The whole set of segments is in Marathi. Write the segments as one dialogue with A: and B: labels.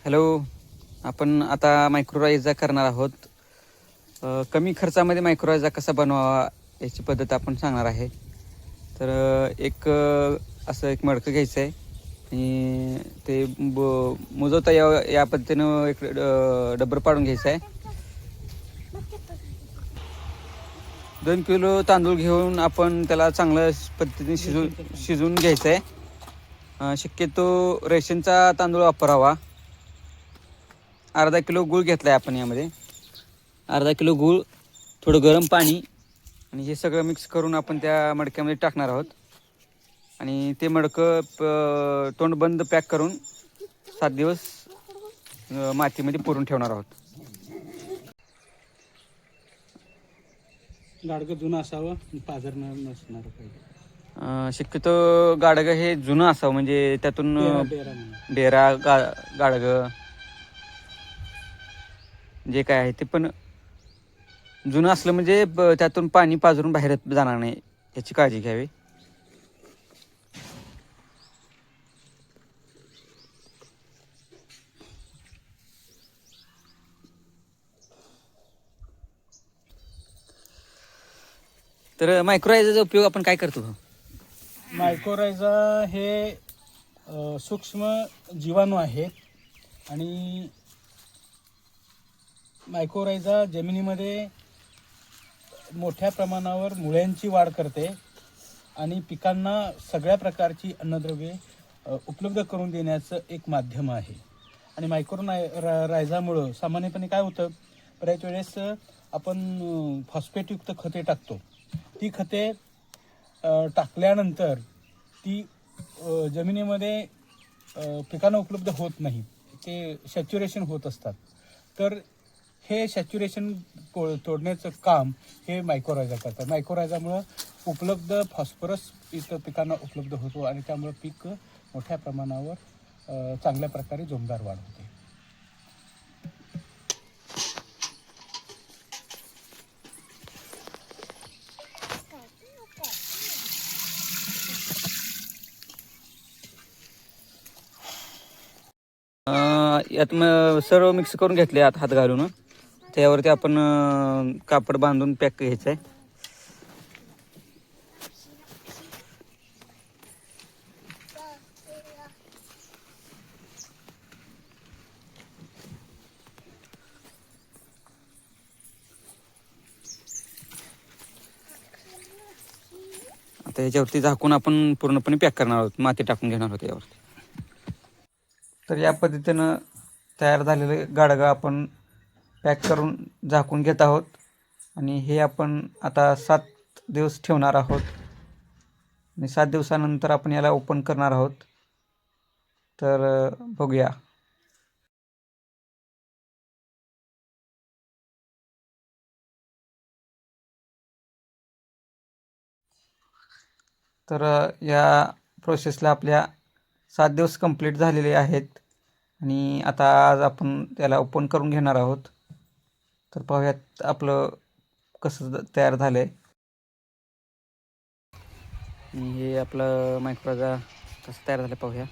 A: हॅलो. आपण आता मायक्रोरायझा करणार आहोत. कमी खर्चामध्ये मायक्रोरायझा कसा बनवावा याची पद्धत आपण सांगणार आहे. तर असं एक मडकं घ्यायचं आहे आणि ते मुजवता या पद्धतीनं एक डब्बर पाडून घ्यायचं आहे. 2 किलो तांदूळ घेऊन आपण त्याला चांगलं पद्धतीने शिजवून घ्यायचं आहे. शक्यतो रेशनचा तांदूळ वापरावा. अर्धा किलो गूळ घेतला आहे आपण. यामध्ये अर्धा किलो गूळ, थोडं गरम पाणी आणि हे सगळं मिक्स करून आपण त्या मडक्यामध्ये टाकणार आहोत. आणि ते मडकं तोंड बंद पॅक करून 7 दिवस मातीमध्ये पुरून ठेवणार आहोत.
B: गाडगं जुनं असावं, पाझरणार नसणार पाहिजे.
A: शक्यतो गाडगं हे जुनं असावं, म्हणजे त्यातून डेरा गाडगं जे काय आहे ते पण जुनं असलं म्हणजे त्यातून पाणी पाझरून बाहेर जाणार नाही याची काळजी घ्यावी. तर मायक्रोरायझाचा उपयोग आपण काय करतो?
B: मायक्रोरायझा हे सूक्ष्म जीवाणू आहेत आणि मायक्रोरायझा जमिनीमध्ये मोठ्या प्रमाणावर मुळ्यांची वाढ करते आणि पिकांना सगळ्या प्रकारची अन्नद्रव्ये उपलब्ध करून देण्याचं एक माध्यम आहे. आणि रायझामुळं सामान्यपणे काय होतं, बऱ्याच वेळेस आपण फॉस्फेटयुक्त खते टाकतो. ती खते टाकल्यानंतर ती जमिनीमध्ये पिकांना उपलब्ध होत नाही, ते सॅच्युरेशन होत असतात. तर हे सॅच्युरेशन तोडण्याचं काम हे मायक्रोरायझा करतात. मायक्रोरायझामुळं उपलब्ध फॉस्फरस इथं पिकांना उपलब्ध होतो आणि त्यामुळे पीक मोठ्या प्रमाणावर चांगल्या प्रकारे जोमदार वाढ होते.
A: यात सर्व मिक्स करून घेतले हात घालून. त्यावरती आपण कापड बांधून पॅक घ्यायचं आहे. आता याच्यावरती झाकून आपण पूर्णपणे पॅक करणार आहोत, माती टाकून घेणार आहोत यावरती. तर या पद्धतीनं तयार झालेले गाडगं आपण पॅक करून झाकून घेत आहोत आणि हे आपण आता 7 दिवस ठेवणार आहोत आणि 7 दिवसानंतर आपण याला ओपन करणार आहोत. तर बघूया. तर या प्रोसेसला आपल्या 7 दिवस कंप्लीट झालेले आहेत आणि आता आज आपण त्याला ओपन करून घेणार आहोत. तर पाहूयात आपलं कसं तयार झालं आहे. हे आपलं मायक्रोरायझा कसं तयार झालं पाहूया.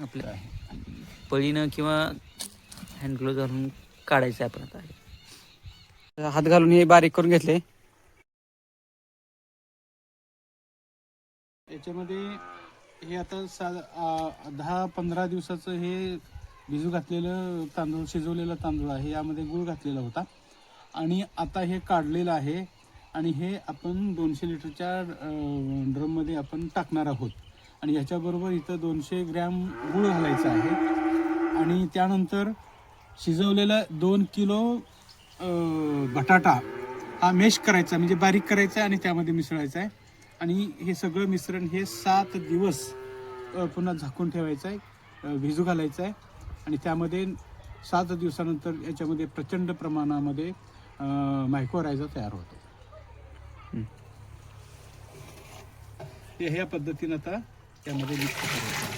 A: आपल्या पळीनं किंवा हँड ग्लोव्ह घालून काढायचं आहे आपण. आता हात घालून हे बारीक करून घेतले.
B: याच्यामध्ये हे आता 10-15 दिवसाचं हे भिजू घातलेलं तांदूळ, शिजवलेला तांदूळ आहे. यामध्ये गूळ घातलेला होता आणि आता हे काढलेलं आहे आणि हे आपण 200 लिटरच्या ड्रममध्ये आपण टाकणार आहोत. आणि ह्याच्याबरोबर इथं 200 ग्रॅम गूळ घालायचा आहे आणि त्यानंतर शिजवलेलं 2 किलो बटाटा हा मॅश करायचा, म्हणजे बारीक करायचा आणि त्यामध्ये मिसळायचा आहे. आणि हे सगळं मिश्रण हे 7 दिवस पुन्हा झाकून ठेवायचं आहे, भिजू घालायचं आहे. आणि त्यामध्ये 7 दिवसानंतर याच्यामध्ये प्रचंड प्रमाणामध्ये मायक्रोरायझा तयार होतो. ते ह्या पद्धतीनं आता त्यामध्ये मिक्स करायचं.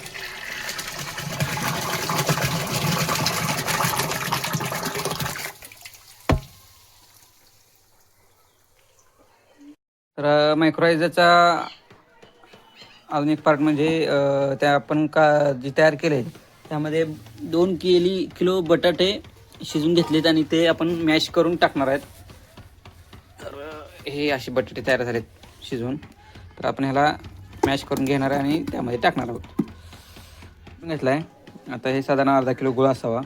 A: तर मायक्रोरायझरचा अजून एक पार्ट म्हणजे त्या आपण जे तयार केले त्यामध्ये 2 किलो बटाटे शिजून घेतलेत आणि ते आपण मॅश करून टाकणार आहेत. तर हे असे बटाटे तयार झालेत शिजवून. तर आपण ह्याला मॅश करून घेणार आहे आणि त्यामध्ये टाकणार आहोत. घेतला आहे. आता हे साधारण अर्धा किलो गुळ असावा.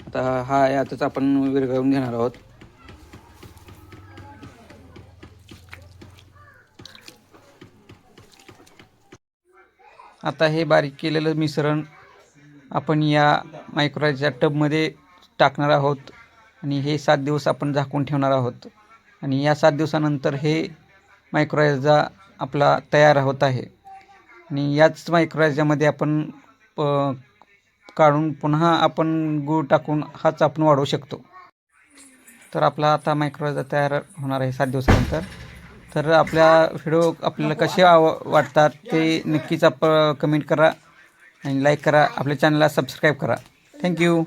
A: आता हा यातच आपण विरघळून घेणार आहोत. आता हे बारीक केलेलं मिश्रण आपण या मायक्रोवेव्हच्या टबमध्ये टाकणार आहोत आणि हे 7 दिवस आपण झाकून ठेवणार आहोत. आणि या 7 दिवसानंतर हे मायक्रोवेव्हचा आपला तयार होत आहे. आणि याच मायक्रोवेव्हच्यामध्ये आपण काढून पुन्हा आपण गूळ टाकून हाच आपण वाढवू शकतो. तर आपला आता मायक्रोवेव्ह तयार होणार आहे 7 दिवसानंतर. तर आपल्या व्हिडिओ आपल्याला कसे वाटतात ते नक्कीच कमेंट करा आणि लाईक करा. आपल्या चॅनलला सबस्क्राईब करा. थँक्यू.